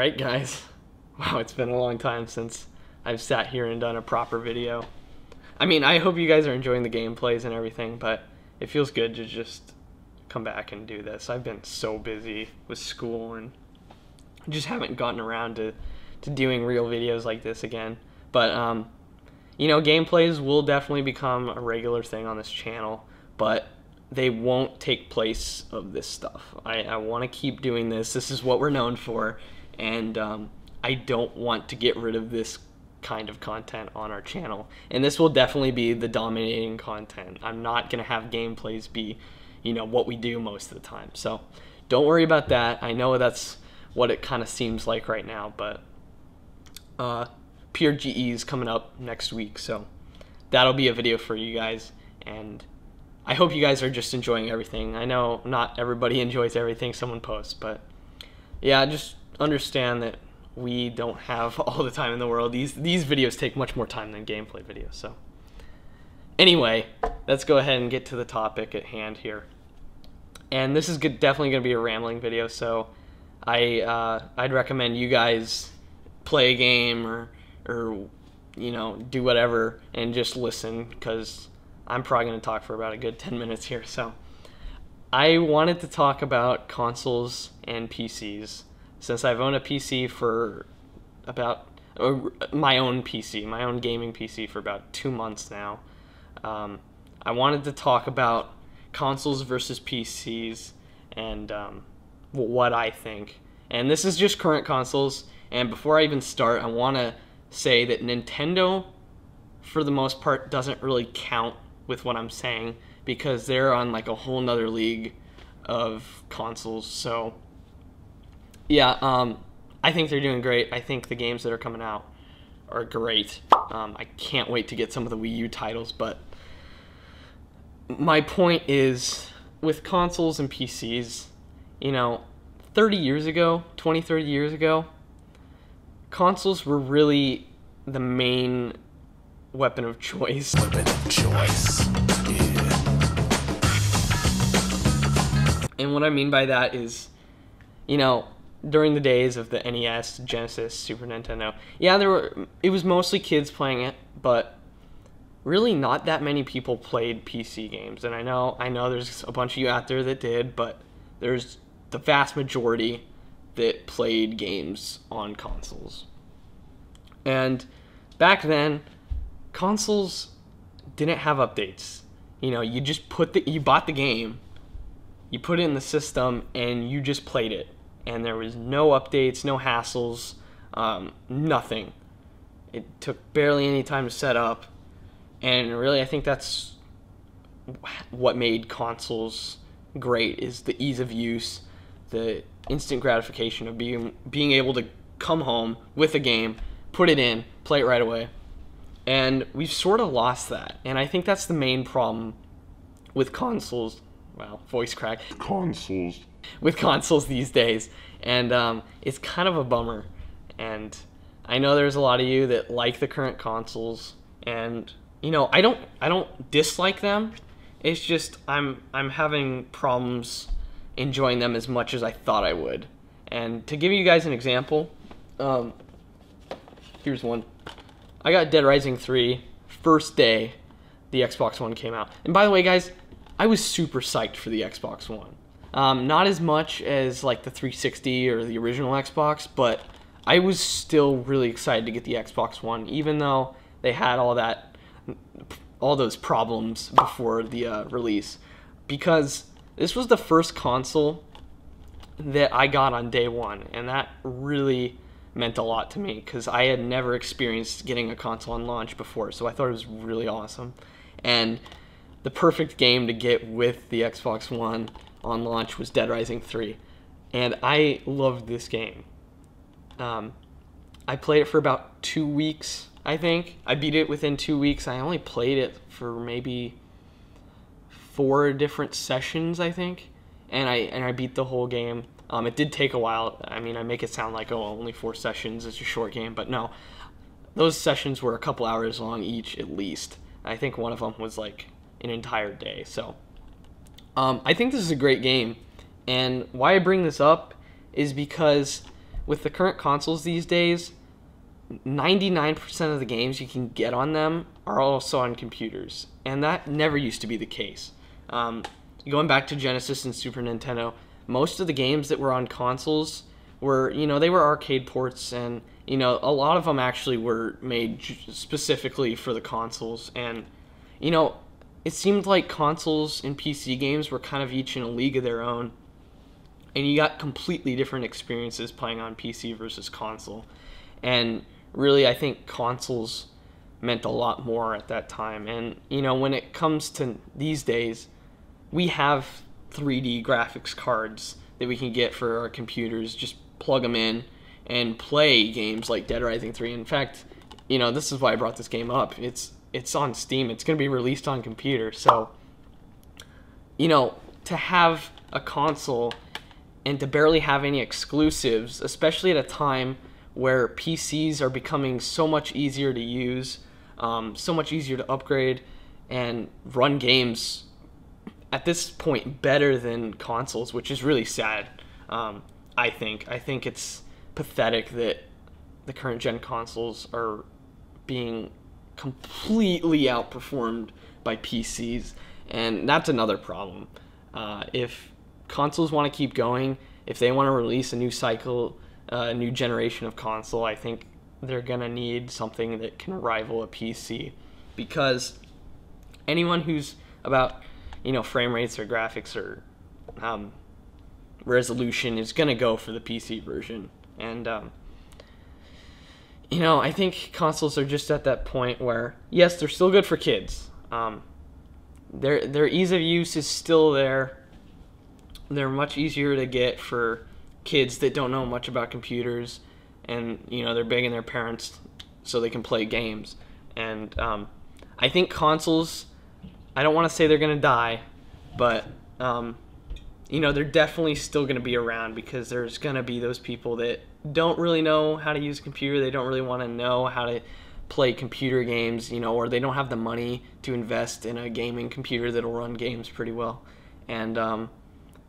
Alright guys, wow, it's been a long time since I've sat here and done a proper video. I mean, I hope you guys are enjoying the gameplays and everything, but it feels good to just come back and do this. I've been so busy with school and just haven't gotten around to doing real videos like this again. But, you know, gameplays will definitely become a regular thing on this channel, but they won't take place of this stuff. I want to keep doing this. This is what we're known for, and I don't want to get rid of this kind of content on our channel. And this will definitely be the dominating content. I'm not going to have gameplays be, you know, what we do most of the time. So don't worry about that. I know that's what it kind of seems like right now, but Pure GE is coming up next week, so that'll be a video for you guys, and I hope you guys are just enjoying everything. I know not everybody enjoys everything someone posts, but yeah, just understand that we don't have all the time in the world. These videos take much more time than gameplay videos. So anyway, let's go ahead and get to the topic at hand here. And this is definitely going to be a rambling video, so I'd recommend you guys play a game or you know, do whatever and just listen, because I'm probably going to talk for about a good 10 minutes here. So I wanted to talk about consoles and PCs, since I've owned a PC for about my own gaming PC for about 2 months now. I wanted to talk about consoles versus PCs and what I think. And this is just current consoles. And before I even start, I want to say that Nintendo, for the most part, doesn't really count with what I'm saying, because they're on like a whole nother league of consoles. So yeah, I think they're doing great. I think the games that are coming out are great. I can't wait to get some of the Wii U titles, but my point is, with consoles and PCs, you know, 30 years ago, 20, 30 years ago, consoles were really the main weapon of choice. And what I mean by that is, you know, during the days of the NES, Genesis, Super Nintendo, yeah, it was mostly kids playing it, but really not that many people played PC games. And I know there's a bunch of you out there that did, but there's the vast majority that played games on consoles. And back then, consoles didn't have updates. You know, you just you bought the game, you put it in the system, and you just played it. And there was no updates, no hassles, nothing. It took barely any time to set up. And really, I think that's what made consoles great, is the ease of use, the instant gratification of being able to come home with a game, put it in, play it right away. And we've sort of lost that. And I think that's the main problem with consoles. Wow, voice crack. With consoles these days. And it's kind of a bummer. And I know there's a lot of you that like the current consoles. And, you know, I don't dislike them. It's just I'm having problems enjoying them as much as I thought I would. And to give you guys an example, here's one. I got Dead Rising 3 first day the Xbox One came out. And by the way, guys, I was super psyched for the Xbox One. Not as much as like the 360 or the original Xbox, but I was still really excited to get the Xbox One, even though they had all those problems before the release, because this was the first console that I got on day one, and that really meant a lot to me, because I had never experienced getting a console on launch before, so I thought it was really awesome. And the perfect game to get with the Xbox One on launch was Dead Rising 3, and I loved this game. I played it for about 2 weeks, I think. I beat it within 2 weeks. I only played it for maybe 4 different sessions, I think, and I beat the whole game. It did take a while. I mean, I make it sound like, oh, only 4 sessions, it's a short game, but no. Those sessions were a couple hours long each, at least. I think one of them was like an entire day. So I think this is a great game, and why I bring this up is because with the current consoles these days, 99% of the games you can get on them are also on computers, and that never used to be the case. Going back to Genesis and Super Nintendo, most of the games that were on consoles were, they were arcade ports, and, a lot of them actually were made specifically for the consoles, and, it seemed like consoles and PC games were kind of each in a league of their own, and you got completely different experiences playing on PC versus console. And really, I think consoles meant a lot more at that time. And, when it comes to these days, we have 3D graphics cards that we can get for our computers. Just plug them in and play games like Dead Rising 3. In fact, this is why I brought this game up. It's on Steam. It's going to be released on computer. So, to have a console and to barely have any exclusives, especially at a time where PCs are becoming so much easier to use, so much easier to upgrade, and run games at this point better than consoles, which is really sad. I think it's pathetic that the current gen consoles are being completely outperformed by PCs, and that's another problem. If consoles want to keep going, if they want to release a new cycle, a new generation of console, I think they're gonna need something that can rival a PC, because anyone who's about frame rates or graphics or resolution is gonna go for the PC version. And I think consoles are just at that point where, yes, they're still good for kids. Their ease of use is still there. They're much easier to get for kids that don't know much about computers, and they're begging their parents so they can play games. And I think consoles, I don't want to say they're going to die, but they're definitely still going to be around, because there's going to be those people that don't really know how to use a computer. They don't really want to know how to play computer games, or they don't have the money to invest in a gaming computer that'll run games pretty well. And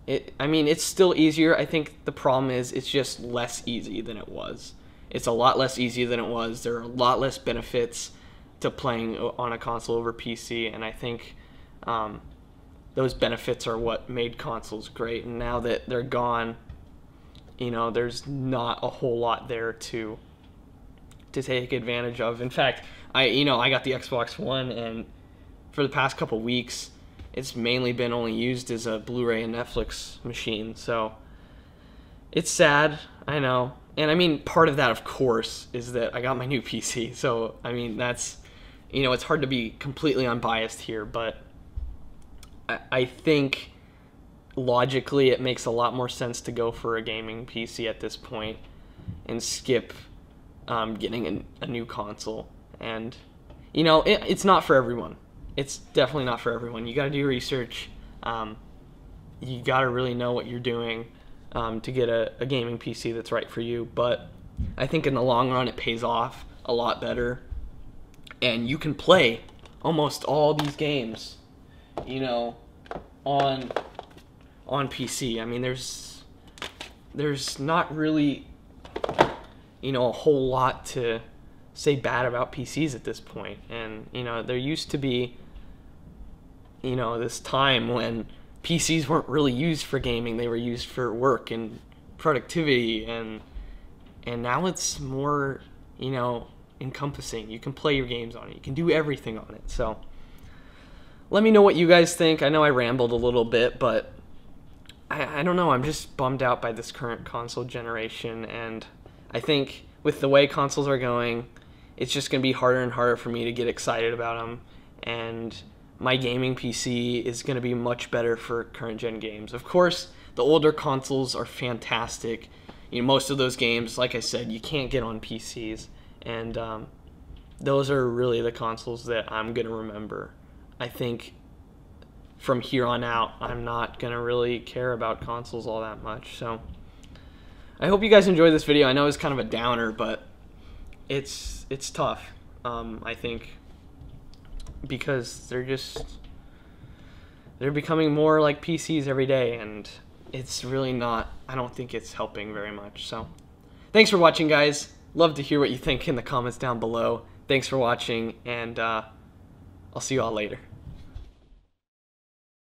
it's still easier. I think the problem is it's just less easy than it was. It's a lot less easy than it was. There are a lot less benefits to playing on a console over PC, and I think those benefits are what made consoles great. And now that they're gone, there's not a whole lot there to take advantage of. In fact, I got the Xbox One, and for the past couple weeks, it's mainly been only used as a Blu-ray and Netflix machine. So it's sad, I know. And part of that, of course, is that I got my new PC. So that's, it's hard to be completely unbiased here, but I think logically it makes a lot more sense to go for a gaming PC at this point and skip getting a new console. And it's not for everyone. It's definitely not for everyone. You got to do research. You got to really know what you're doing to get a gaming PC that's right for you. But I think in the long run, it pays off a lot better. And you can play almost all these games, on PC. There's not really, a whole lot to say bad about PCs at this point. And, there used to be, this time when PCs weren't really used for gaming. They were used for work and productivity, and now it's more, encompassing. You can play your games on it. You can do everything on it. So let me know what you guys think. I know I rambled a little bit, but I don't know. I'm just bummed out by this current console generation, and I think with the way consoles are going, it's just going to be harder and harder for me to get excited about them, and my gaming PC is going to be much better for current gen games. Of course, the older consoles are fantastic. Most of those games, like I said, you can't get on PCs, and those are really the consoles that I'm going to remember. I think from here on out, I'm not going to really care about consoles all that much. So I hope you guys enjoyed this video. I know it's kind of a downer, but it's tough, I think, because they're becoming more like PCs every day, and it's really not, I don't think it's helping very much. So thanks for watching, guys. Love to hear what you think in the comments down below. Thanks for watching, and I'll see you all later.